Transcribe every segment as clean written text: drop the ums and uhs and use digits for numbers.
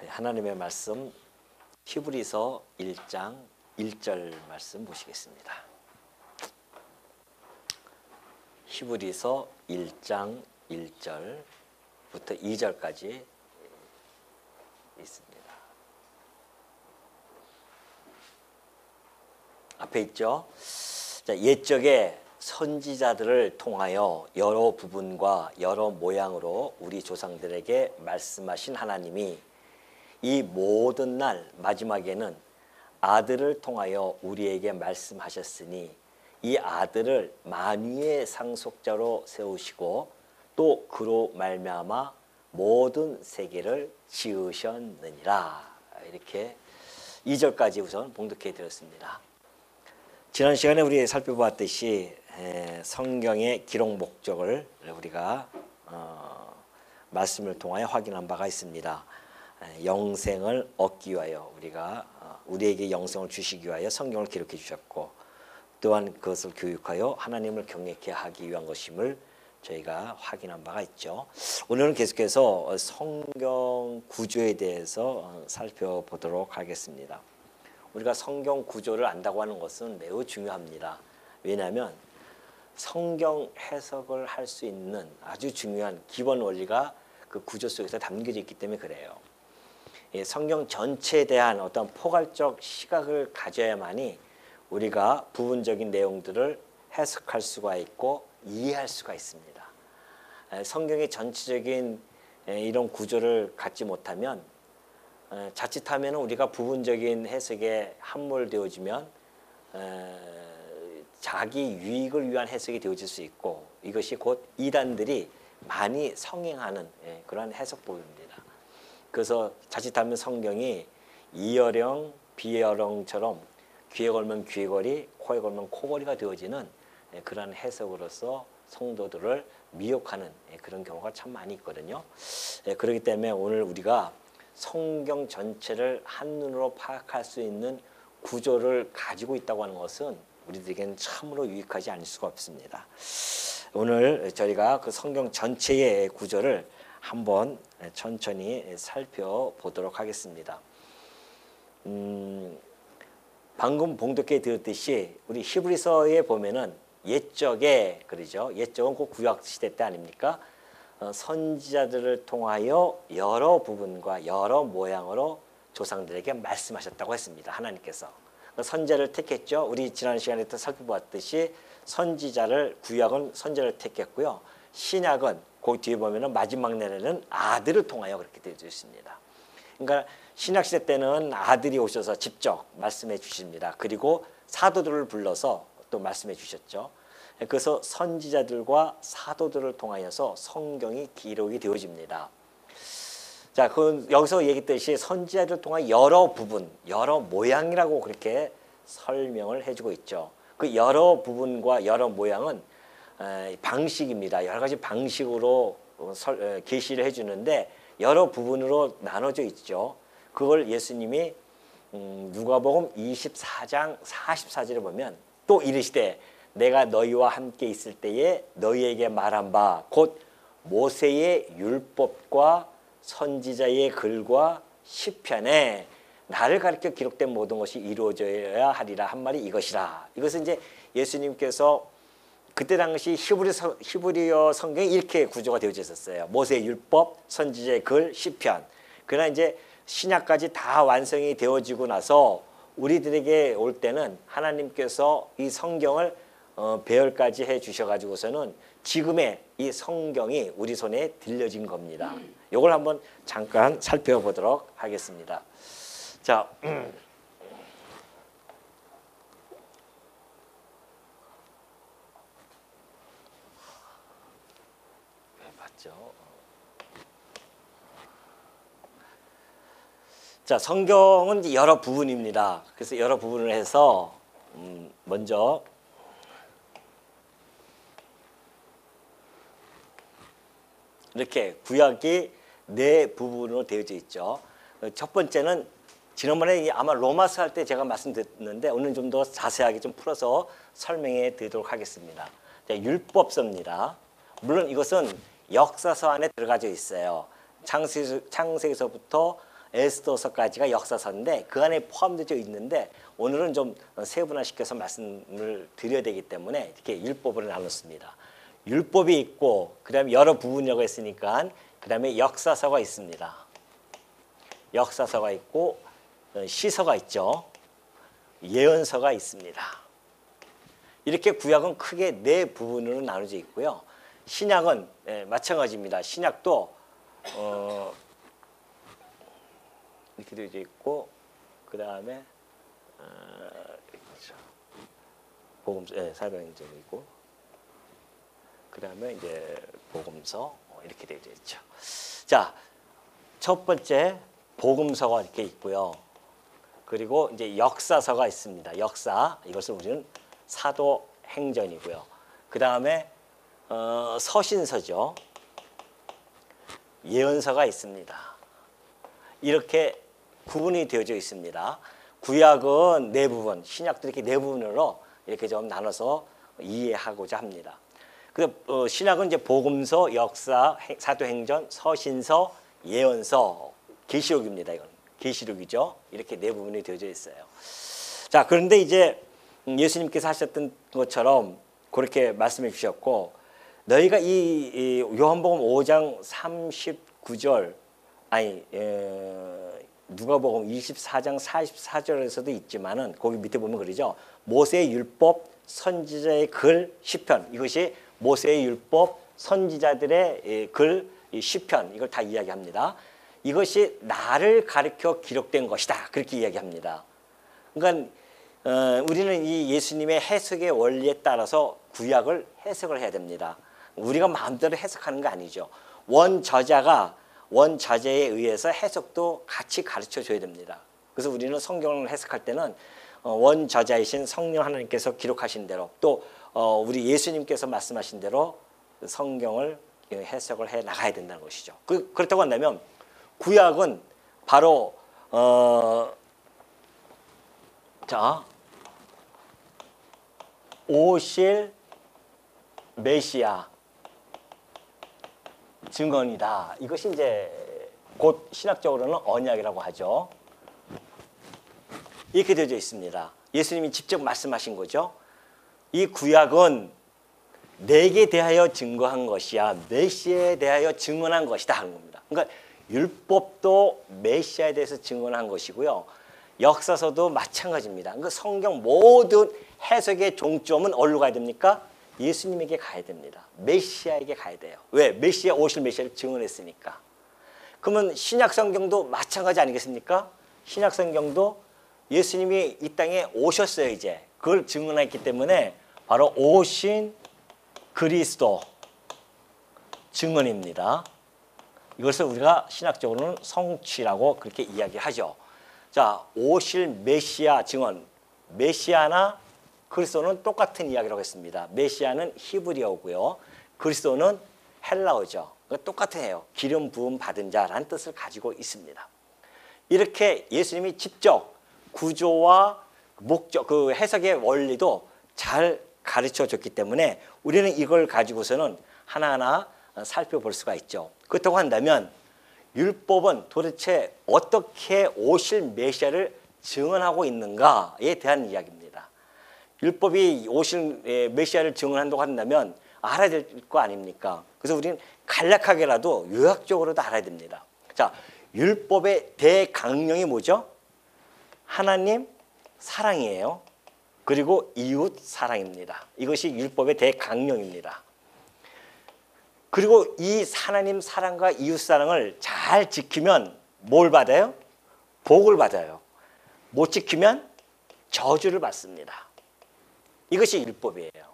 하나님의 말씀 히브리서 1장 1절 말씀 보시겠습니다. 히브리서 1장 1절부터 2절까지 있습니다. 앞에 있죠. 자, 옛적에 선지자들을 통하여 여러 부분과 여러 모양으로 우리 조상들에게 말씀하신 하나님이 이 모든 날 마지막에는 아들을 통하여 우리에게 말씀하셨으니 이 아들을 만유의 상속자로 세우시고 또 그로 말미암아 모든 세계를 지으셨느니라. 이렇게 2절까지 우선 봉독해 드렸습니다. 지난 시간에 우리 살펴보았듯이 성경의 기록 목적을 우리가 말씀을 통하여 확인한 바가 있습니다. 영생을 얻기 위하여 우리에게 영생을 주시기 위하여 성경을 기록해 주셨고 또한 그것을 교육하여 하나님을 경외케 하기 위한 것임을 저희가 확인한 바가 있죠. 오늘은 계속해서 성경 구조에 대해서 살펴보도록 하겠습니다. 우리가 성경 구조를 안다고 하는 것은 매우 중요합니다. 왜냐하면 성경 해석을 할 수 있는 아주 중요한 기본 원리가 그 구조 속에서 담겨져 있기 때문에 그래요. 성경 전체에 대한 어떤 포괄적 시각을 가져야만이 우리가 부분적인 내용들을 해석할 수가 있고 이해할 수가 있습니다. 성경의 전체적인 이런 구조를 갖지 못하면 자칫하면 우리가 부분적인 해석에 함몰되어지면 자기 유익을 위한 해석이 되어질 수 있고 이것이 곧 이단들이 많이 성행하는 그러한 해석법입니다. 그래서 자칫하면 성경이 이어령 비어령처럼 귀에 걸면 귀걸이, 코에 걸면 코걸이가 되어지는 그러한 해석으로서 성도들을 미혹하는 그런 경우가 참 많이 있거든요. 그렇기 때문에 오늘 우리가 성경 전체를 한눈으로 파악할 수 있는 구조를 가지고 있다고 하는 것은 우리들에게는 참으로 유익하지 않을 수가 없습니다. 오늘 저희가 그 성경 전체의 구조를 한번 천천히 살펴보도록 하겠습니다. 방금 봉독해 드렸듯이 우리 히브리서에 보면은 옛적에 그러죠. 옛적은 그 구약 시대 때 아닙니까? 선지자들을 통하여 여러 부분과 여러 모양으로 조상들에게 말씀하셨다고 했습니다. 하나님께서 선지자를 택했죠. 우리 지난 시간에 또 살펴보았듯이 구약은 선지자를 택했고요. 신약은 그 뒤에 보면은 마지막 날에는 아들을 통하여 그렇게 되어 있습니다. 그러니까 신약 시대 때는 아들이 오셔서 직접 말씀해 주십니다. 그리고 사도들을 불러서 또 말씀해 주셨죠. 그래서 선지자들과 사도들을 통하여서 성경이 기록이 되어집니다. 자, 여기서 얘기했듯이 선지자들을 통한 여러 부분, 여러 모양이라고 그렇게 설명을 해주고 있죠. 그 여러 부분과 여러 모양은 방식입니다. 여러 가지 방식으로 계시를 해주는데 여러 부분으로 나눠져 있죠. 그걸 예수님이 누가복음 24장 44절에 보면 또 이르시되 내가 너희와 함께 있을 때에 너희에게 말한 바 곧 모세의 율법과 선지자의 글과 시편에 나를 가리켜 기록된 모든 것이 이루어져야 하리라 한 말이 이것이라. 이것은 이제 예수님께서 그때 당시 히브리어 성경이 이렇게 구조가 되어져 있었어요. 모세의 율법, 선지자의 글, 시편. 그러나 이제 신약까지 다 완성이 되어지고 나서 우리들에게 올 때는 하나님께서 이 성경을 배열까지 해 주셔가지고서는 지금의 이 성경이 우리 손에 들려진 겁니다. 이걸 한번 잠깐 살펴보도록 하겠습니다. 자, 맞죠? 자, 성경은 여러 부분입니다. 그래서 여러 부분을 해서 먼저 이렇게 구약이 4부분으로 되어져 있죠. 첫 번째는 지난번에 아마 로마서 할 때 제가 말씀드렸는데 오늘 좀 더 자세하게 좀 풀어서 설명해 드리도록 하겠습니다. 자, 율법서입니다. 물론 이것은 역사서 안에 들어가져 있어요. 창세기서부터 에스더서까지가 역사서인데 그 안에 포함되어 있는데 오늘은 좀 세분화시켜서 말씀을 드려야 되기 때문에 이렇게 율법으로 나눴습니다. 율법이 있고 그다음에 여러 부분이라고 했으니까 그다음에 역사서가 있습니다. 역사서가 있고 시서가 있죠. 예언서가 있습니다. 이렇게 구약은 크게 네 부분으로 나눠져 있고요. 신약은 마찬가지입니다. 신약도 이렇게 되어 있고 그 다음에 복음서, 사도행전이 있고 그 다음에 이제 복음서 이렇게 되어 있죠. 자, 첫 번째 복음서가 이렇게 있고요. 그리고 이제 역사서가 있습니다. 역사, 이것을 우리는 사도행전이고요. 그 다음에 서신서죠. 예언서가 있습니다. 이렇게 구분이 되어져 있습니다. 구약은 네 부분, 신약도 이렇게 네 부분으로 이렇게 좀 나눠서 이해하고자 합니다. 신약은 이제 복음서, 역사, 사도행전, 서신서, 예언서, 계시록입니다. 이건 계시록이죠. 이렇게 네 부분이 되어져 있어요. 자, 그런데 이제 예수님께서 하셨던 것처럼 그렇게 말씀해 주셨고, 너희가 이 요한복음 5장 39절 아니 누가복음 24장 44절에서도 있지만은 거기 밑에 보면 그러죠. 모세의 율법, 선지자의 글, 시편, 이것이 모세의 율법, 선지자들의 글, 시편, 이걸 다 이야기합니다. 이것이 나를 가르쳐 기록된 것이다. 그렇게 이야기합니다. 그러니까 우리는 이 예수님의 해석의 원리에 따라서 구약을 해석을 해야 됩니다. 우리가 마음대로 해석하는 거 아니죠. 원저자에 의해서 해석도 같이 가르쳐 줘야 됩니다. 그래서 우리는 성경을 해석할 때는 원저자이신 성령 하나님께서 기록하신 대로 또 우리 예수님께서 말씀하신 대로 성경을 해석을 해 나가야 된다는 것이죠. 그렇다고 한다면 구약은 바로 오실 메시아 증언이다. 이것이 이제 곧 신학적으로는 언약이라고 하죠. 이렇게 되어져 있습니다. 예수님이 직접 말씀하신 거죠. 이 구약은 내게 대하여 증거한 것이야. 메시아에 대하여 증언한 것이다 하는 겁니다. 그러니까 율법도 메시아에 대해서 증언한 것이고요. 역사서도 마찬가지입니다. 그러니까 성경 모든 해석의 종점은 어디로 가야 됩니까? 예수님에게 가야 됩니다. 메시아에게 가야 돼요. 왜? 메시아 오실 메시아를 증언했으니까. 그러면 신약 성경도 마찬가지 아니겠습니까? 신약 성경도 예수님이 이 땅에 오셨어요. 이제 그걸 증언했기 때문에 바로 오신 그리스도 증언입니다. 이것을 우리가 신학적으로는 성취라고 그렇게 이야기하죠. 자, 오실 메시아 증언, 메시아나 그리스도는 똑같은 이야기라고 했습니다. 메시아는 히브리어고요. 그리스도는 헬라어죠. 똑같아요. 기름 부음 받은 자라는 뜻을 가지고 있습니다. 이렇게 예수님이 직접 구조와 목적, 그 해석의 원리도 잘 가르쳐 줬기 때문에 우리는 이걸 가지고서는 하나하나 살펴볼 수가 있죠. 그렇다고 한다면 율법은 도대체 어떻게 오실 메시아를 증언하고 있는가에 대한 이야기입니다. 율법이 오실 메시아를 증언한다고 한다면 알아야 될 거 아닙니까? 그래서 우리는 간략하게라도 요약적으로도 알아야 됩니다. 자, 율법의 대강령이 뭐죠? 하나님 사랑이에요. 그리고 이웃 사랑입니다. 이것이 율법의 대강령입니다. 그리고 이 하나님 사랑과 이웃 사랑을 잘 지키면 뭘 받아요? 복을 받아요. 못 지키면 저주를 받습니다. 이것이 율법이에요.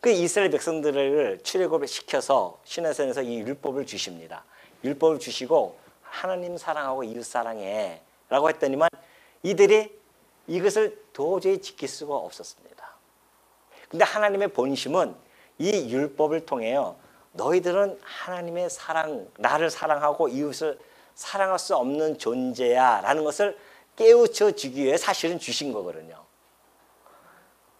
그 이스라엘 백성들을 출애굽을 시켜서 시내산에서 이 율법을 주십니다. 율법을 주시고 하나님 사랑하고 이웃 사랑해 라고 했더니만 이들이 이것을 도저히 지킬 수가 없었습니다. 근데 하나님의 본심은 이 율법을 통해요. 너희들은 하나님의 사랑, 나를 사랑하고 이웃을 사랑할 수 없는 존재야 라는 것을 깨우쳐 주기 위해 사실은 주신 거거든요.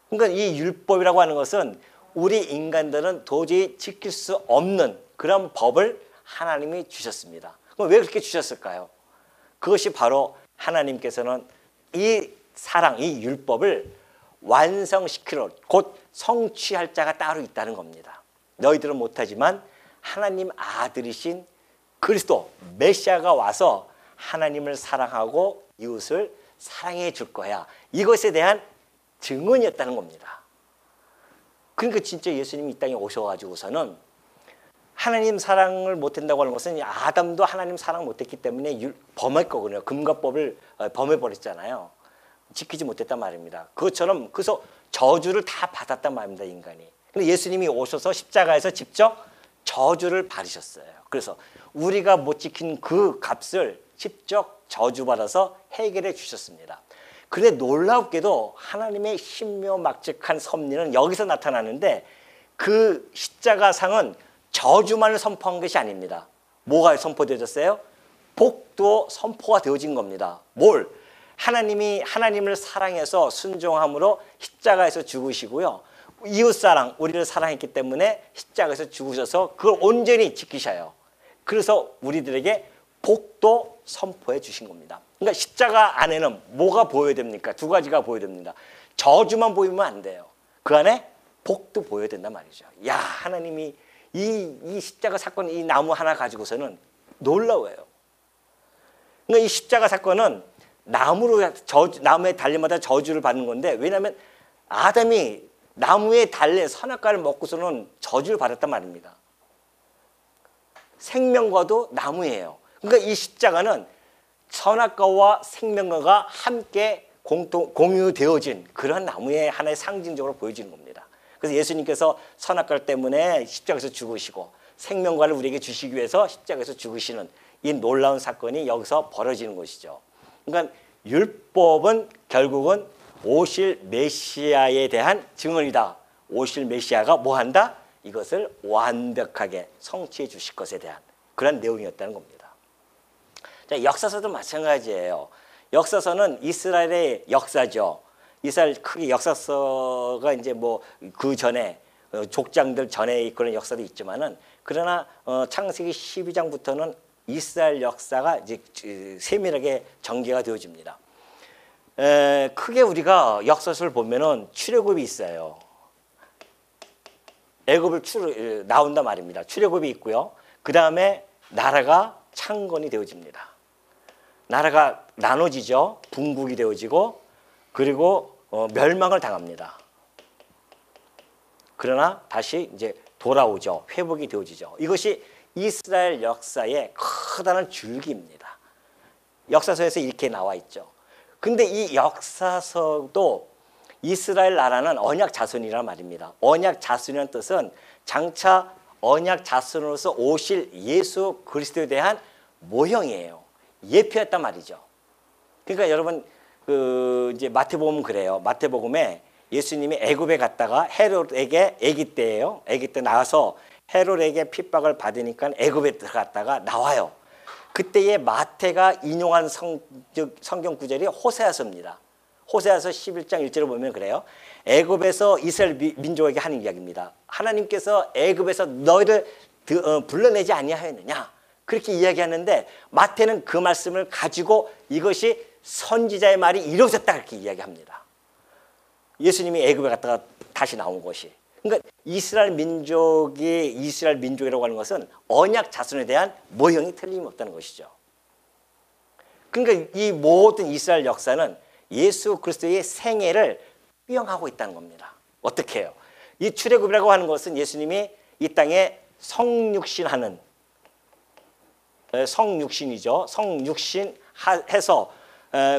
그러니까 이 율법이라고 하는 것은 우리 인간들은 도저히 지킬 수 없는 그런 법을 하나님이 주셨습니다. 그럼 왜 그렇게 주셨을까요? 그것이 바로 하나님께서는 이 사랑, 이 율법을 완성시키러 곧 성취할 자가 따로 있다는 겁니다. 너희들은 못하지만 하나님 아들이신 그리스도 메시아가 와서 하나님을 사랑하고 이웃을 사랑해 줄 거야. 이것에 대한 증언이었다는 겁니다. 그러니까 진짜 예수님이 이 땅에 오셔가지고서는 하나님 사랑을 못한다고 하는 것은 아담도 하나님 사랑 못했기 때문에 범할 거거든요. 금과법을 범해버렸잖아요. 지키지 못했단 말입니다. 그것처럼 그래서 저주를 다 받았단 말입니다, 인간이. 근데 예수님이 오셔서 십자가에서 직접 저주를 받으셨어요. 그래서 우리가 못 지킨 그 값을 직접 저주받아서 해결해 주셨습니다. 그런데 놀랍게도 하나님의 신묘막측한 섭리는 여기서 나타나는데 그 십자가상은 저주만을 선포한 것이 아닙니다. 뭐가 선포되어졌어요? 복도 선포가 되어진 겁니다. 뭘? 하나님이 하나님을 사랑해서 순종함으로 십자가에서 죽으시고요. 이웃사랑, 우리를 사랑했기 때문에 십자가에서 죽으셔서 그걸 온전히 지키셔요. 그래서 우리들에게 복도 선포해 주신 겁니다. 그러니까 십자가 안에는 뭐가 보여야 됩니까? 두 가지가 보여야 됩니다. 저주만 보이면 안 돼요. 그 안에 복도 보여야 된단 말이죠. 야, 하나님이 이 십자가 사건, 이 나무 하나 가지고서는 놀라워요. 그러니까 이 십자가 사건은 나무에 달려마다 저주를 받는 건데, 왜냐하면 아담이 나무에 달려 선악과를 먹고서는 저주를 받았단 말입니다. 생명과도 나무예요. 그러니까 이 십자가는 선악과와 생명과가 함께 공유되어진 그런 나무의 하나의 상징적으로 보여지는 겁니다. 그래서 예수님께서 선악과 때문에 십자가에서 죽으시고 생명과를 우리에게 주시기 위해서 십자가에서 죽으시는 이 놀라운 사건이 여기서 벌어지는 것이죠. 그러니까 율법은 결국은 오실 메시아에 대한 증언이다. 오실 메시아가 뭐 한다? 이것을 완벽하게 성취해 주실 것에 대한 그런 내용이었다는 겁니다. 자, 역사서도 마찬가지예요. 역사서는 이스라엘의 역사죠. 이스라엘 크게 역사서가 이제 뭐 그 전에 족장들 전에 그런 역사도 있지만은, 그러나 창세기 12장부터는 이스라엘 역사가 이제 세밀하게 전개가 되어집니다. 크게 우리가 역사서를 보면은 출애굽이 있어요. 애굽을 나온단 말입니다. 출애굽이 있고요. 그 다음에 나라가 창건이 되어집니다. 나라가 나눠지죠. 분국이 되어지고, 그리고 멸망을 당합니다. 그러나 다시 이제 돌아오죠. 회복이 되어지죠. 이것이 이스라엘 역사의 커다란 줄기입니다. 역사서에서 이렇게 나와 있죠. 근데 이 역사서도 이스라엘 나라는 언약 자손이란 말입니다. 언약 자손이라는 뜻은 장차 언약 자손으로서 오실 예수 그리스도에 대한 모형이에요. 예표였단 말이죠. 그러니까 여러분 이제 마태복음 그래요. 마태복음에 예수님이 애굽에 갔다가 헤롯에게 아기 때예요. 아기 때 나와서 헤롯에게 핍박을 받으니까 애굽에 들어갔다가 나와요. 그때에 마태가 인용한 성경 구절이 호세아서입니다. 호세아서 11장 1절을 보면 그래요. 애굽에서 이스라엘 민족에게 하는 이야기입니다. 하나님께서 애굽에서 너희를 불러내지 아니하였느냐, 그렇게 이야기하는데 마태는 그 말씀을 가지고 이것이 선지자의 말이 이루어졌다 그렇게 이야기합니다. 예수님이 애굽에 갔다가 다시 나온 것이. 그러니까 이스라엘 민족이라고 하는 것은 언약 자손에 대한 모형이 틀림없다는 것이죠. 그러니까 이 모든 이스라엘 역사는 예수 그리스도의 생애를 표현하고 있다는 겁니다. 어떻게 해요? 이 출애굽이라고 하는 것은 예수님이 이 땅에 성육신이죠. 성육신해서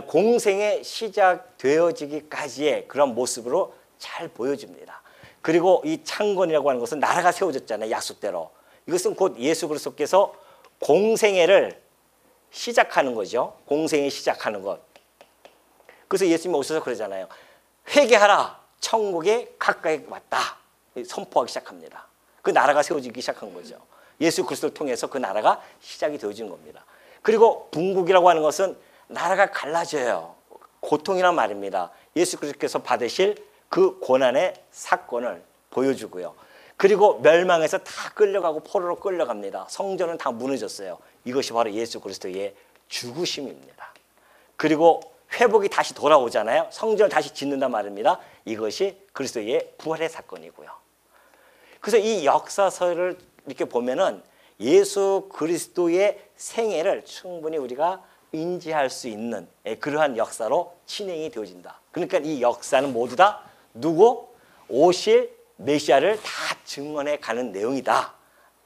공생에 시작되어지기까지의 그런 모습으로 잘 보여집니다. 그리고 이 창건이라고 하는 것은 나라가 세워졌잖아요. 약속대로. 이것은 곧 예수 그리스도께서 공생애를 시작하는 거죠. 공생애 시작하는 것. 그래서 예수님이 오셔서 그러잖아요. 회개하라. 천국에 가까이 왔다. 선포하기 시작합니다. 그 나라가 세워지기 시작한 거죠. 예수 그리스도를 통해서 그 나라가 시작이 되어지는 겁니다. 그리고 분국이라고 하는 것은 나라가 갈라져요. 고통이란 말입니다. 예수 그리스도께서 받으실 그 고난의 사건을 보여주고요. 그리고 멸망해서 다 끌려가고 포로로 끌려갑니다. 성전은 다 무너졌어요. 이것이 바로 예수 그리스도의 죽으심입니다. 그리고 회복이 다시 돌아오잖아요. 성전을 다시 짓는단 말입니다. 이것이 그리스도의 부활의 사건이고요. 그래서 이 역사서를 이렇게 보면은 예수 그리스도의 생애를 충분히 우리가 인지할 수 있는 그러한 역사로 진행이 되어진다. 그러니까 이 역사는 모두 다 누구? 오실 메시아를 다 증언해 가는 내용이다.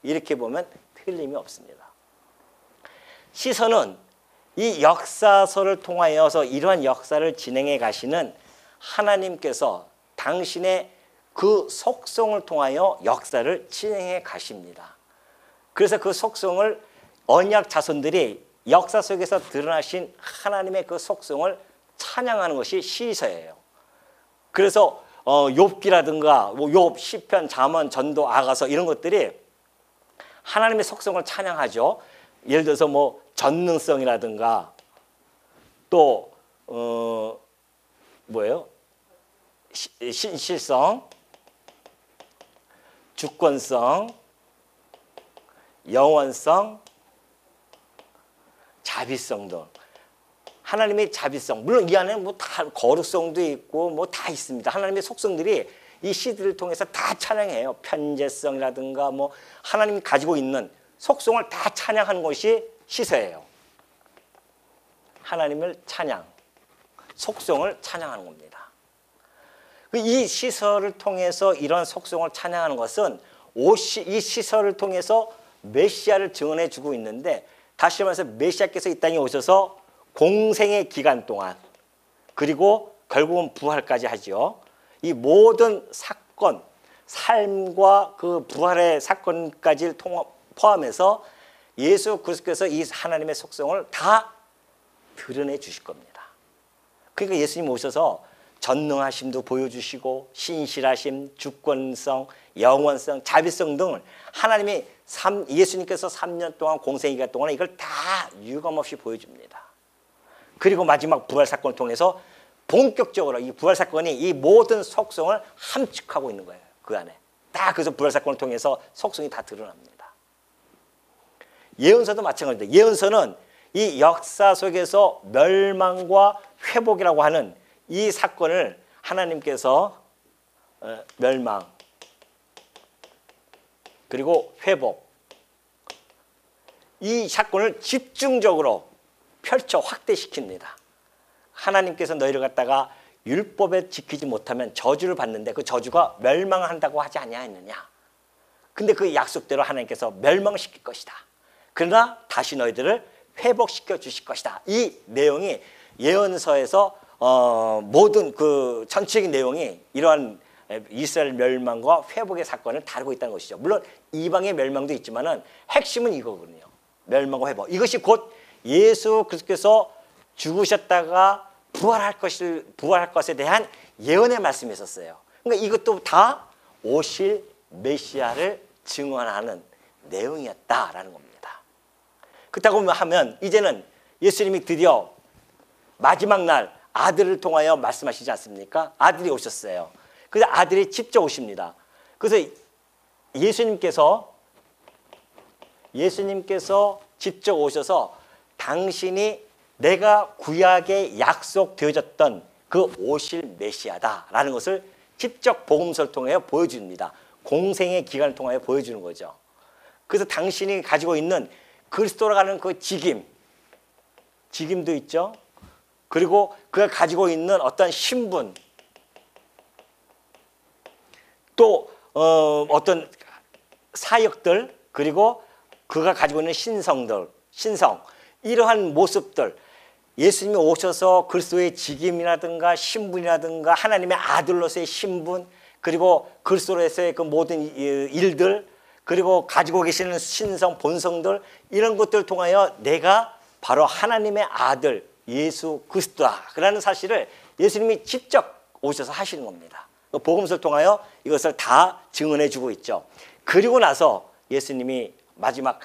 이렇게 보면 틀림이 없습니다. 시선은 이 역사서를 통하여서 이러한 역사를 진행해 가시는 하나님께서 당신의 그 속성을 통하여 역사를 진행해 가십니다. 그래서 그 속성을 언약 자손들이 역사 속에서 드러나신 하나님의 그 속성을 찬양하는 것이 시서예요. 그래서 욥기라든가 욥, 시편, 잠언, 전도, 아가서 이런 것들이 하나님의 속성을 찬양하죠. 예를 들어서 뭐 전능성이라든가 또 뭐예요? 신실성, 주권성, 영원성, 자비성 등 하나님의 자비성, 물론 이 안에 뭐 다 거룩성도 있고 뭐 다 있습니다. 하나님의 속성들이 이 시들을 통해서 다 찬양해요. 편재성이라든가 뭐 하나님이 가지고 있는 속성을 다 찬양하는 것이 시서예요. 하나님을 찬양, 속성을 찬양하는 겁니다. 이 시서를 통해서 이런 속성을 찬양하는 것은 이 시서를 통해서 메시아를 증언해 주고 있는데, 다시 말해서 메시아께서 이 땅에 오셔서 공생의 기간 동안 그리고 결국은 부활까지 하죠. 이 모든 사건, 삶과 그 부활의 사건까지 포함해서 예수 그리스도께서 이 하나님의 속성을 다 드러내 주실 겁니다. 그러니까 예수님 오셔서 전능하심도 보여주시고 신실하심, 주권성, 영원성, 자비성 등을 하나님이 예수님께서 3년 동안 공생기간 동안 이걸 다 유감없이 보여줍니다. 그리고 마지막 부활 사건을 통해서 본격적으로 이 부활 사건이 이 모든 속성을 함축하고 있는 거예요. 그 안에 다. 그래서 부활 사건을 통해서 속성이 다 드러납니다. 예언서도 마찬가지입니다. 예언서는 이 역사 속에서 멸망과 회복이라고 하는 이 사건을 하나님께서 멸망 그리고 회복, 이 사건을 집중적으로 펼쳐 확대시킵니다. 하나님께서 너희를 갖다가 율법에 지키지 못하면 저주를 받는데 그 저주가 멸망한다고 하지 아니하였느냐. 근데 그 약속대로 하나님께서 멸망시킬 것이다. 그러나 다시 너희들을 회복시켜 주실 것이다. 이 내용이 예언서에서 모든 그 전체적인 내용이 이러한 이스라엘 멸망과 회복의 사건을 다루고 있다는 것이죠. 물론 이방의 멸망도 있지만은 핵심은 이거거든요. 멸망과 회복. 이것이 곧 예수 그리스도께서 죽으셨다가 부활할 것에 대한 예언의 말씀이 있었어요. 그러니까 이것도 다 오실 메시아를 증언하는 내용이었다라는 겁니다. 그렇다고 하면 이제는 예수님이 드디어 마지막 날 아들을 통하여 말씀하시지 않습니까? 아들이 오셨어요. 그래서 아들이 직접 오십니다. 그래서 예수님께서 직접 오셔서 당신이 내가 구약에 약속되어졌던 그 오실 메시아다라는 것을 직접 복음서를 통해 보여줍니다. 공생의 기간을 통하여 보여주는 거죠. 그래서 당신이 가지고 있는 그리스도라는 그 직임도 있죠. 그리고 그가 가지고 있는 어떤 신분, 또 어떤 사역들, 그리고 그가 가지고 있는 신성, 이러한 모습들, 예수님이 오셔서 그리스도의 직임이라든가 신분이라든가 하나님의 아들로서의 신분, 그리고 그리스도로서의 그 모든 일들, 그리고 가지고 계시는 신성, 본성들, 이런 것들을 통하여 내가 바로 하나님의 아들 예수 그리스도다라는 사실을 예수님이 직접 오셔서 하시는 겁니다. 복음서를 통하여 이것을 다 증언해 주고 있죠. 그리고 나서 예수님이 마지막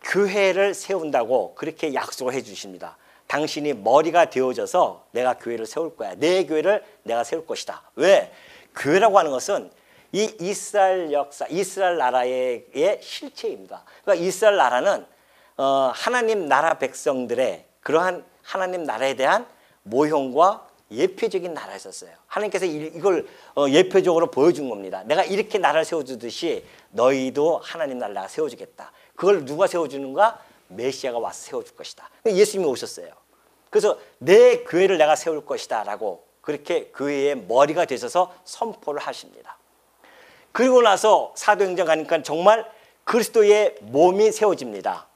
교회를 세운다고 그렇게 약속을 해 주십니다. 당신이 머리가 되어져서 내가 교회를 세울 거야. 내 교회를 내가 세울 것이다. 왜? 교회라고 하는 것은 이 이스라엘 역사, 이스라엘 나라의 실체입니다. 그러니까 이스라엘 나라는 하나님 나라 백성들의 그러한 하나님 나라에 대한 모형과 예표적인 나라였었어요. 하나님께서 이걸 예표적으로 보여준 겁니다. 내가 이렇게 나라를 세워주듯이 너희도 하나님 나라를 세워주겠다. 그걸 누가 세워주는가? 메시아가 와서 세워줄 것이다. 예수님이 오셨어요. 그래서 내 교회를 내가 세울 것이다 라고 그렇게 교회의 머리가 되셔서 선포를 하십니다. 그리고 나서 사도행전 가니까 정말 그리스도의 몸이 세워집니다.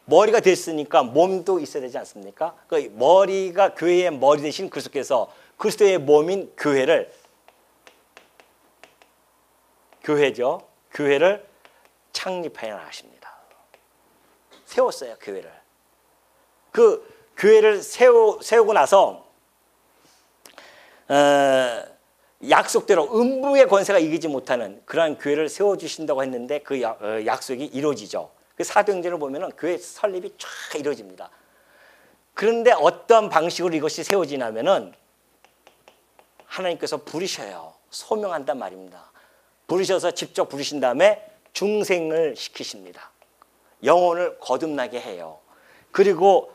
머리가 됐으니까 몸도 있어야 되지 않습니까? 그 머리가 교회의 머리 되신 그리스도께서 그리스도의 몸인 교회를 창립하여 나가십니다. 세웠어요, 교회를. 그 교회를 세우고 나서 약속대로 음부의 권세가 이기지 못하는 그러한 교회를 세워주신다고 했는데 그 약속이 이루어지죠. 그 사도행전을 보면은 교회 설립이 쫙 이루어집니다. 그런데 어떤 방식으로 이것이 세워지냐면은 하나님께서 부르셔요. 소명한단 말입니다. 부르셔서 직접 부르신 다음에 중생을 시키십니다. 영혼을 거듭나게 해요. 그리고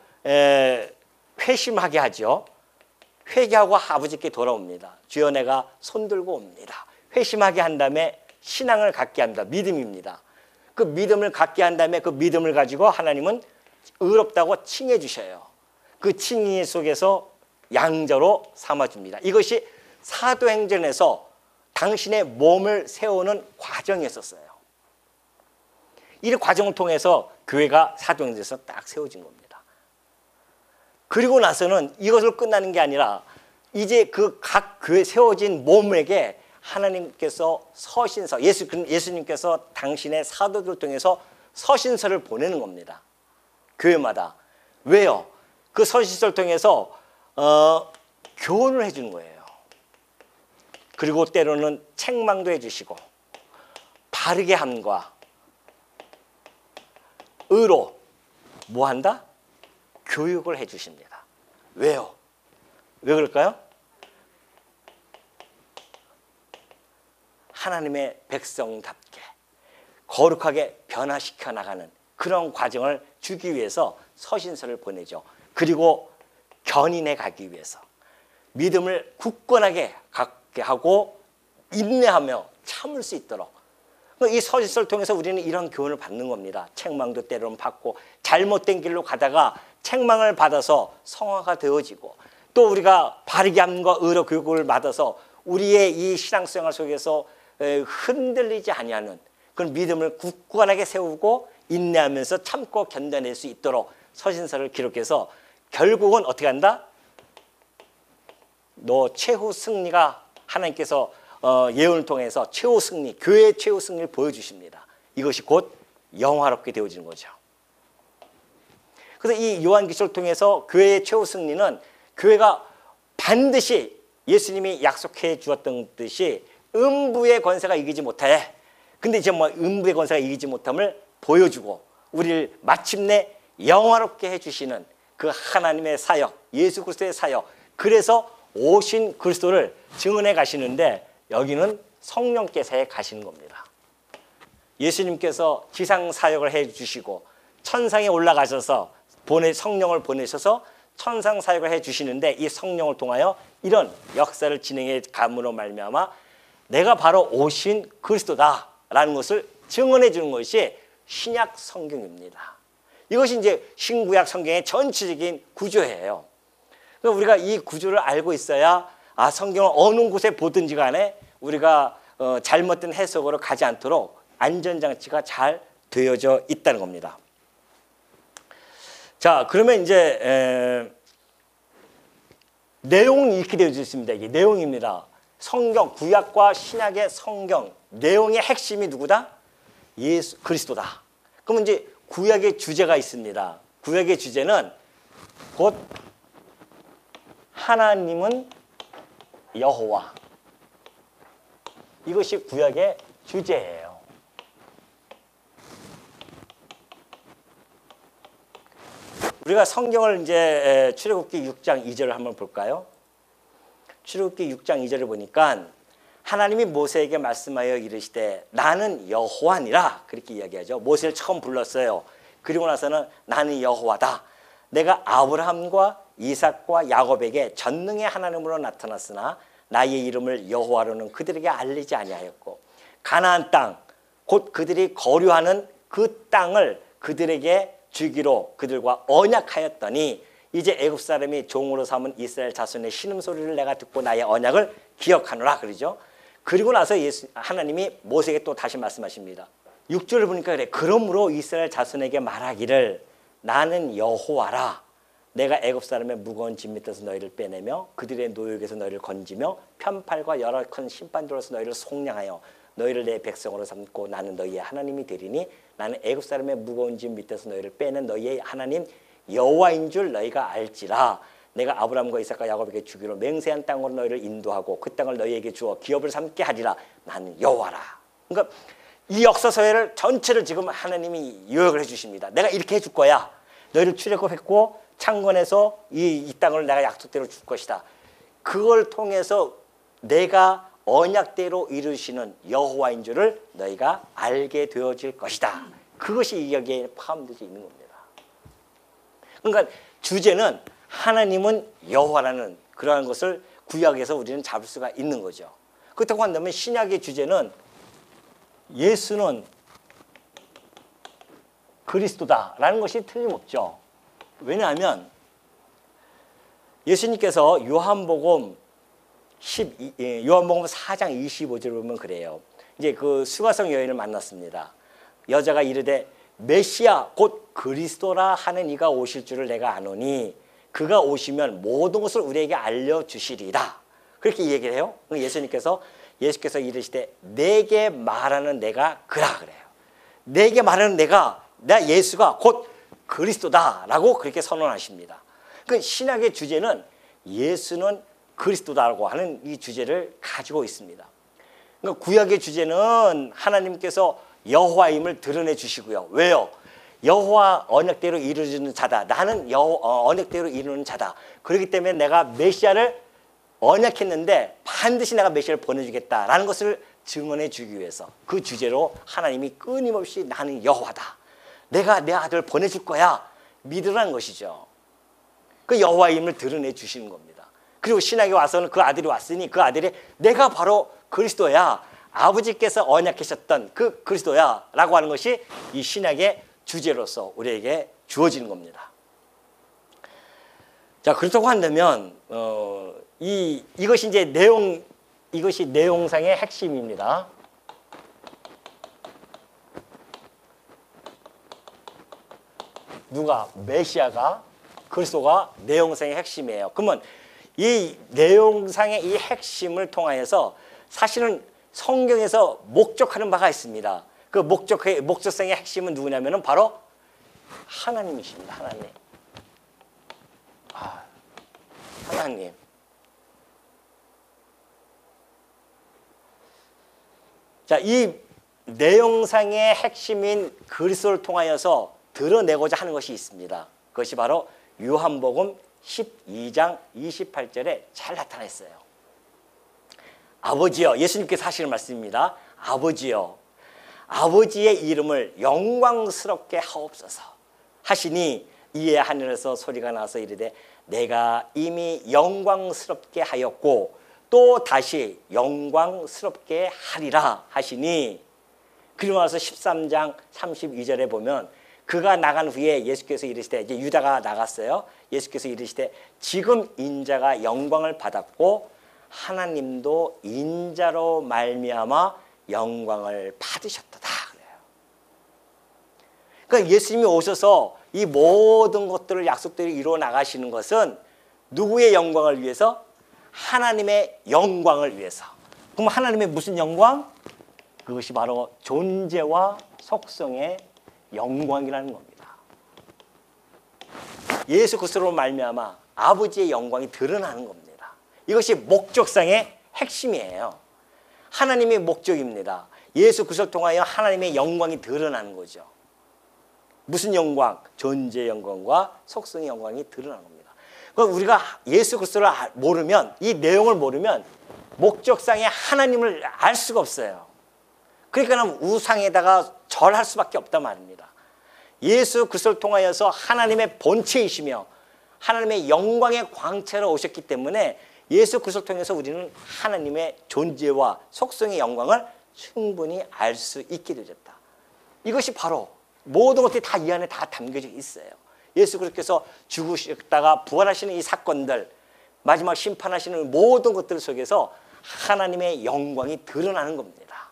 회심하게 하죠. 회개하고 아버지께 돌아옵니다. 주여 내가 손들고 옵니다. 회심하게 한 다음에 신앙을 갖게 합니다. 믿음입니다. 그 믿음을 갖게 한 다음에 그 믿음을 가지고 하나님은 의롭다고 칭해 주셔요. 그 칭의 속에서 양자로 삼아줍니다. 이것이 사도행전에서 당신의 몸을 세우는 과정이었어요. 이 과정을 통해서 교회가 사도행전에서 딱 세워진 겁니다. 그리고 나서는 이것을 끝나는 게 아니라 이제 그 각 교회 세워진 몸에게 하나님께서 서신서, 예수님께서 당신의 사도들을 통해서 서신서를 보내는 겁니다. 교회마다. 왜요? 그 서신서를 통해서 교훈을 해주는 거예요. 그리고 때로는 책망도 해주시고 바르게 함과 의로 뭐 한다? 교육을 해주십니다. 왜요? 왜 그럴까요? 하나님의 백성답게 거룩하게 변화시켜 나가는 그런 과정을 주기 위해서 서신서를 보내죠. 그리고 견인해 가기 위해서 믿음을 굳건하게 갖게 하고 인내하며 참을 수 있도록 이 서신서를 통해서 우리는 이런 교훈을 받는 겁니다. 책망도 때로는 받고 잘못된 길로 가다가 책망을 받아서 성화가 되어지고 또 우리가 바르게 함과 의로 교육을 받아서 우리의 이 신앙생활 속에서 흔들리지 아니하는 그런 믿음을 굳건하게 세우고 인내하면서 참고 견뎌낼 수 있도록 서신서를 기록해서 결국은 어떻게 한다? 너 최후 승리가 하나님께서 예언을 통해서 최후 승리, 교회의 최후 승리를 보여주십니다. 이것이 곧 영화롭게 되어지는 거죠. 그래서 이 요한계시록을 통해서 교회의 최후 승리는 교회가 반드시 예수님이 약속해 주었던 듯이 음부의 권세가 이기지 못해. 근데 이제 뭐 음부의 권세가 이기지 못함을 보여주고 우리를 마침내 영화롭게 해주시는 그 하나님의 사역, 예수 그리스도의 사역. 그래서 오신 그리스도를 증언해 가시는데 여기는 성령께서 가시는 겁니다. 예수님께서 지상 사역을 해주시고 천상에 올라가셔서 성령을 보내셔서 천상 사역을 해주시는데 이 성령을 통하여 이런 역사를 진행해 감으로 말미암아 내가 바로 오신 그리스도다라는 것을 증언해 주는 것이 신약 성경입니다. 이것이 이제 신구약 성경의 전체적인 구조예요. 그래서 우리가 이 구조를 알고 있어야 성경을 어느 곳에 보든지 간에 우리가 잘못된 해석으로 가지 않도록 안전장치가 잘 되어져 있다는 겁니다. 자, 그러면 이제 내용이 이렇게 되어져 있습니다. 이게 내용입니다. 성경, 구약과 신약의 성경 내용의 핵심이 누구다? 예수 그리스도다. 그러면 이제 구약의 주제가 있습니다. 구약의 주제는 곧 하나님은 여호와. 이것이 구약의 주제예요. 우리가 성경을 이제 출애굽기 6장 2절을 한번 볼까요? 출애굽기 6장 2절을 보니까 하나님이 모세에게 말씀하여 이르시되 나는 여호와니라 그렇게 이야기하죠. 모세를 처음 불렀어요. 그리고 나서는 나는 여호와다. 내가 아브라함과 이삭과 야곱에게 전능의 하나님으로 나타났으나 나의 이름을 여호와로는 그들에게 알리지 아니하였고 가나안 땅 곧 그들이 거류하는 그 땅을 그들에게 주기로 그들과 언약하였더니 이제 애굽 사람이 종으로 삼은 이스라엘 자손의 신음소리를 내가 듣고 나의 언약을 기억하노라 그러죠. 그리고 나서 하나님이 모세에게 또 다시 말씀하십니다. 6절을 보니까 그래. 그러므로 이스라엘 자손에게 말하기를 나는 여호와라. 내가 애굽 사람의 무거운 짐 밑에서 너희를 빼내며 그들의 노역에서 너희를 건지며 편팔과 여러 큰 심판들로서 너희를 속량하여 너희를 내 백성으로 삼고 나는 너희의 하나님이 되리니 나는 애굽 사람의 무거운 짐 밑에서 너희를 빼낸 너희의 하나님 여호와인 줄 너희가 알지라. 내가 아브라함과 이삭과 야곱에게 주기로 맹세한 땅으로 너희를 인도하고 그 땅을 너희에게 주어 기업을 삼게 하리라. 나는 여호와라. 그러니까 이 역사서를 전체를 지금 하나님이 요약을 해주십니다. 내가 이렇게 해줄 거야. 너희를 출애굽했고 창건해서 이 땅을 내가 약속대로 줄 것이다. 그걸 통해서 내가 언약대로 이루시는 여호와인 줄을 너희가 알게 되어질 것이다. 그것이 여기에 포함되어 있는 겁니다. 그러니까 주제는 하나님은 여호와라는 그러한 것을 구약에서 우리는 잡을 수가 있는 거죠. 그렇다고 한다면 신약의 주제는 예수는 그리스도다라는 것이 틀림없죠. 왜냐하면 예수님께서 요한복음 4장 25절을 보면 그래요. 이제 그 수가성 여인을 만났습니다. 여자가 이르되 메시아 곧 그리스도라 하는 이가 오실 줄을 내가 아노니 그가 오시면 모든 것을 우리에게 알려주시리다. 그렇게 얘기를 해요. 예수께서 이르시되 내게 말하는 내가 그라 그래요. 내게 말하는 내가 예수가 곧 그리스도다라고 그렇게 선언하십니다. 그 신약의 주제는 예수는 그리스도다라고 하는 이 주제를 가지고 있습니다. 그러니까 구약의 주제는 하나님께서 여호와임을 드러내 주시고요. 왜요? 여호와 언약대로 이루는 자다. 나는 언약대로 이루는 자다. 그렇기 때문에 내가 메시아를 언약했는데 반드시 내가 메시아를 보내주겠다라는 것을 증언해 주기 위해서 그 주제로 하나님이 끊임없이 나는 여호와다. 내가 내 아들을 보내줄 거야. 믿으라는 것이죠. 그 여호와임을 드러내 주시는 겁니다. 그리고 신약에 와서는 그 아들이 왔으니 그 아들이 내가 바로 그리스도야. 아버지께서 언약하셨던 그 그리스도야 라고 하는 것이 이 신약의 주제로서 우리에게 주어지는 겁니다. 자, 그렇다고 한다면 이것이 이제 이것이 내용상의 핵심입니다. 누가? 메시아가 그리스도가 내용상의 핵심이에요. 그러면 이 내용상의 이 핵심을 통하여서 사실은 성경에서 목적하는 바가 있습니다. 그 목적성의 핵심은 누구냐면은 바로 하나님이십니다. 하나님. 하나님. 자, 이 내용상의 핵심인 그리스도를 통하여서 드러내고자 하는 것이 있습니다. 그것이 바로 요한복음 12장 28절에 잘 나타나 있어요. 아버지여, 예수님께서 하시는 말씀입니다. 아버지여, 아버지의 이름을 영광스럽게 하옵소서 하시니 이에 하늘에서 소리가 나서 이르되 내가 이미 영광스럽게 하였고 또 다시 영광스럽게 하리라 하시니, 그리고 나서 13장 32절에 보면 그가 나간 후에 예수께서 이르시되, 이제 유다가 나갔어요. 예수께서 이르시되 지금 인자가 영광을 받았고 하나님도 인자로 말미암아 영광을 받으셨도다 그래요. 그러니까 예수님이 오셔서 이 모든 것들을 약속대로 이루어 나가시는 것은 누구의 영광을 위해서? 하나님의 영광을 위해서. 그럼 하나님의 무슨 영광? 그것이 바로 존재와 속성의 영광이라는 겁니다. 예수 그리스도로 말미암아 아버지의 영광이 드러나는 겁니다. 이것이 목적상의 핵심이에요. 하나님의 목적입니다. 예수 그리스도를 통하여 하나님의 영광이 드러나는 거죠. 무슨 영광? 존재의 영광과 속성의 영광이 드러나는 겁니다. 그럼 우리가 예수 그리스도를 모르면, 이 내용을 모르면 목적상의 하나님을 알 수가 없어요. 그러니까 우상에다가 절할 수밖에 없단 말입니다. 예수 그리스도를 통하여서 하나님의 본체이시며 하나님의 영광의 광채로 오셨기 때문에 예수 그리스도를 통해서 우리는 하나님의 존재와 속성의 영광을 충분히 알 수 있게 되었다. 이것이 바로 모든 것들이 다 이 안에 다 담겨져 있어요. 예수 그리스도께서 죽으셨다가 부활하시는 이 사건들, 마지막 심판하시는 모든 것들 속에서 하나님의 영광이 드러나는 겁니다.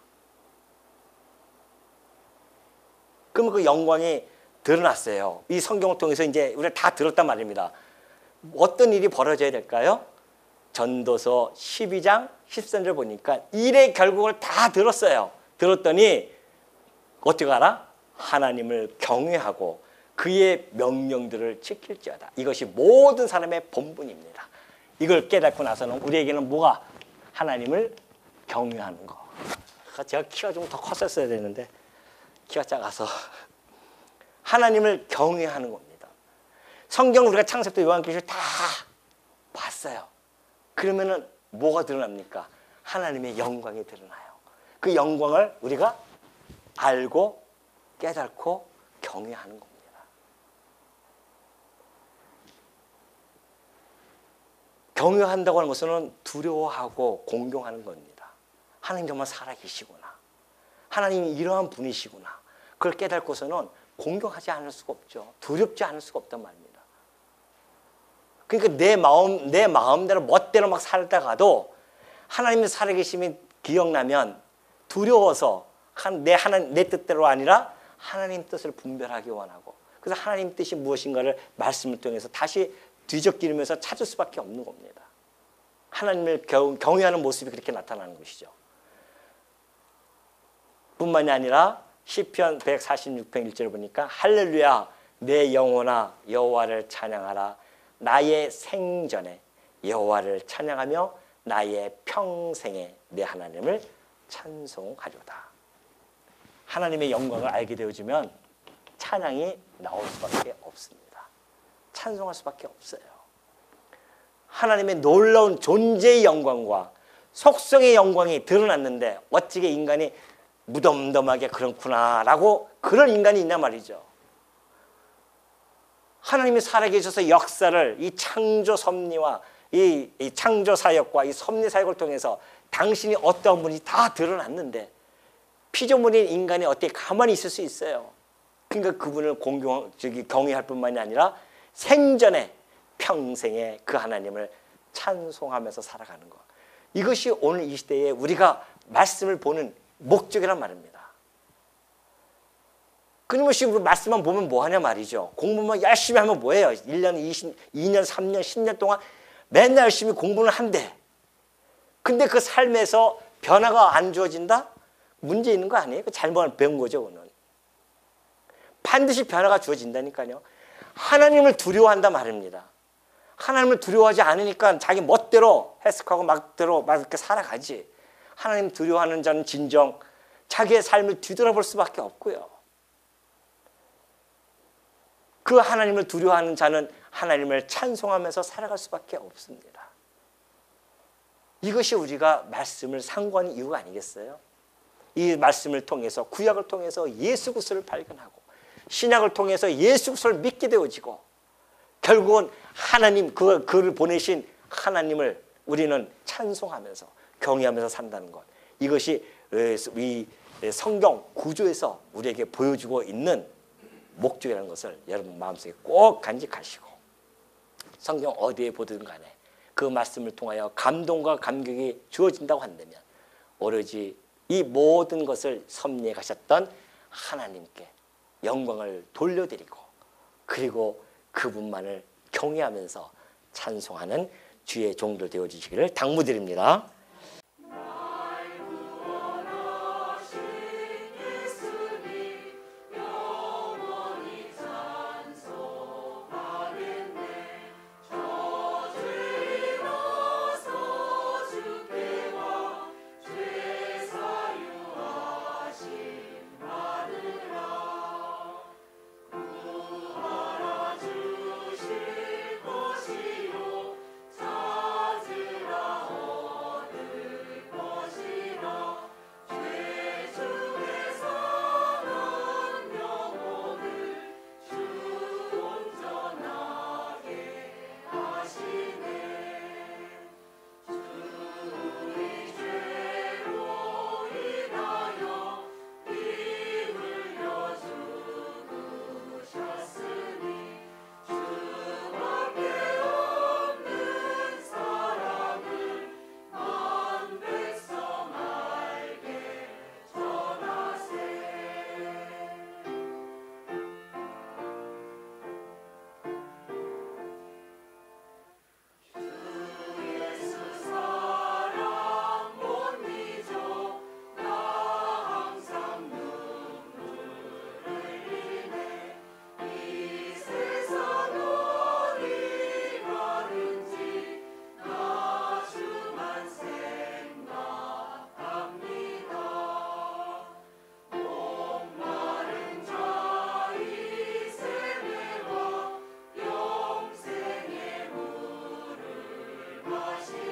그러면 그 영광이 드러났어요. 이 성경을 통해서 이제 우리가 다 들었단 말입니다. 어떤 일이 벌어져야 될까요? 전도서 12장 13절 보니까 일의 결국을 다 들었어요. 들었더니 어떻게 알아? 하나님을 경외하고 그의 명령들을 지킬지어다. 이것이 모든 사람의 본분입니다. 이걸 깨닫고 나서는 우리에게는 뭐가? 하나님을 경외하는 거. 제가 키가 좀 더 컸었어야 되는데 키가 작아서 하나님을 경외하는 겁니다. 성경 우리가 창세부터 요한계시록 다 봤어요. 그러면은 뭐가 드러납니까? 하나님의 영광이 드러나요. 그 영광을 우리가 알고 깨닫고 경외하는 겁니다. 경외한다고 하는 것은 두려워하고 공경하는 겁니다. 하나님 정말 살아계시구나. 하나님이 이러한 분이시구나. 그걸 깨닫고서는 공경하지 않을 수가 없죠. 두렵지 않을 수가 없단 말입니다. 그러니까 내 마음대로 멋대로 막 살다가도 하나님의 살아계심이 기억나면 두려워서 내 뜻대로 아니라 하나님 뜻을 분별하기 원하고, 그래서 하나님 뜻이 무엇인가를 말씀을 통해서 다시 뒤적이면서 찾을 수밖에 없는 겁니다. 하나님을 경외하는 모습이 그렇게 나타나는 것이죠. 뿐만이 아니라 시편 146편 1절을 보니까 할렐루야 내 영혼아 여호와를 찬양하라. 나의 생전에 여호와를 찬양하며 나의 평생에 내 하나님을 찬송하리로다. 하나님의 영광을 알게 되어지면 찬양이 나올 수밖에 없습니다. 찬송할 수밖에 없어요. 하나님의 놀라운 존재의 영광과 속성의 영광이 드러났는데 어찌게 인간이 무덤덤하게 그렇구나라고 그런 인간이 있나 말이죠. 하나님이 살아계셔서 역사를 이 창조 섭리와 이 창조 사역과 이 섭리 사역을 통해서 당신이 어떤 분이 다 드러났는데 피조물인 인간이 어떻게 가만히 있을 수 있어요? 그러니까 그분을 경외할 뿐만이 아니라 생전에 평생에 그 하나님을 찬송하면서 살아가는 것. 이것이 오늘 이 시대에 우리가 말씀을 보는 목적이란 말입니다. 끊임없이 우리 말씀만 보면 뭐하냐 말이죠. 공부만 열심히 하면 뭐예요? 1년, 2년, 3년, 10년 동안 맨날 열심히 공부를 한대. 근데 그 삶에서 변화가 안 주어진다? 문제 있는 거 아니에요? 잘못 배운 거죠, 그거는. 반드시 변화가 주어진다니까요. 하나님을 두려워한다 말입니다. 하나님을 두려워하지 않으니까 자기 멋대로 해석하고 막 이렇게 살아가지. 하나님 두려워하는 자는 진정 자기의 삶을 뒤돌아볼 수밖에 없고요. 그 하나님을 두려워하는 자는 하나님을 찬송하면서 살아갈 수밖에 없습니다. 이것이 우리가 말씀을 상고하는 이유가 아니겠어요? 이 말씀을 통해서 구약을 통해서 예수 그리스도를 발견하고 신약을 통해서 예수 그리스도를 믿게 되어지고 결국은 하나님 그를 보내신 하나님을 우리는 찬송하면서 경외하면서 산다는 것. 이것이 이 성경 구조에서 우리에게 보여주고 있는 목적이라는 것을 여러분 마음속에 꼭 간직하시고 성경 어디에 보든 간에 그 말씀을 통하여 감동과 감격이 주어진다고 한다면 오로지 이 모든 것을 섭리해 가셨던 하나님께 영광을 돌려드리고 그리고 그분만을 경외하면서 찬송하는 주의 종들 되어주시기를 당부드립니다. 것이